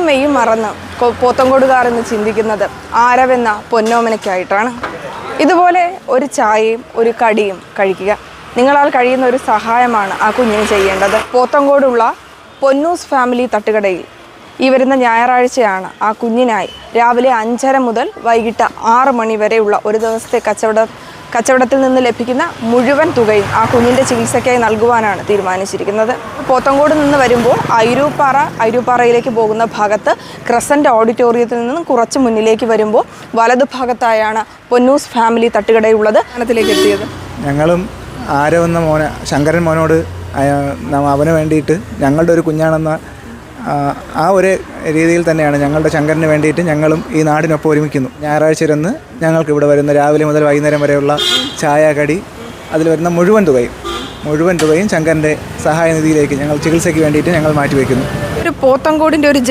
മെയ്യും മറന്ന് പോത്തങ്കോടുകാർ എന്ന് ചിന്തിക്കുന്നത് ആരവെന്ന പൊന്നോമനയ്ക്കായിട്ടാണ്. ഇതുപോലെ ഒരു ചായയും ഒരു കടിയും കഴിക്കുക നിങ്ങളാൽ കഴിയുന്ന ഒരു സഹായമാണ് ആ കുഞ്ഞിന് ചെയ്യേണ്ടത്. പോത്തങ്കോടുള്ള പൊന്നൂസ് ഫാമിലി തട്ടുകടയിൽ ഈ വരുന്ന ഞായറാഴ്ചയാണ് ആ കുഞ്ഞിനായി രാവിലെ 5:30 മുതൽ വൈകിട്ട് 6 മണി വരെയുള്ള ഒരു ദിവസത്തെ കച്ചവടത്തിൽ നിന്ന് ലഭിക്കുന്ന മുഴുവൻ തുകയും ആ കുഞ്ഞിൻ്റെ ചികിത്സയ്ക്കായി നൽകുവാനാണ് തീരുമാനിച്ചിരിക്കുന്നത്. പോത്തങ്കോട് നിന്ന് വരുമ്പോൾ ഐരൂപ്പാറയിലേക്ക് പോകുന്ന ഭാഗത്ത് ക്രസൻ്റ് ഓഡിറ്റോറിയത്തിൽ നിന്നും കുറച്ച് മുന്നിലേക്ക് വരുമ്പോൾ വലതു ഭാഗത്തായാണ് പൊന്നൂസ് ഫാമിലി തട്ടുകടയുള്ളത്. ത്തിലേക്ക് എത്തിയത് ഞങ്ങളും ആരവെന്ന ശങ്കരൻ മോനോട് അവന് വേണ്ടിയിട്ട് ഞങ്ങളുടെ ഒരു കുഞ്ഞാണെന്ന ആ ഒരു രീതിയിൽ തന്നെയാണ് ഞങ്ങളുടെ ശങ്കരന് വേണ്ടിയിട്ട് ഞങ്ങളും ഈ നാടിനൊപ്പം ഒരുമിക്കുന്നു. ഞായറാഴ്ച ഇരുന്ന് ഞങ്ങൾക്ക് ഇവിടെ വരുന്ന രാവിലെ മുതൽ വൈകുന്നേരം വരെയുള്ള ചായ കടി അതിൽ വരുന്ന മുഴുവൻ തുകയും ശങ്കരൻ്റെ സഹായനിധിയിലേക്ക് ഞങ്ങൾ ചികിത്സയ്ക്ക് വേണ്ടിയിട്ട് ഞങ്ങൾ മാറ്റിവെക്കുന്നു. ഒരു പോത്തങ്കോടിൻ്റെ ഒരു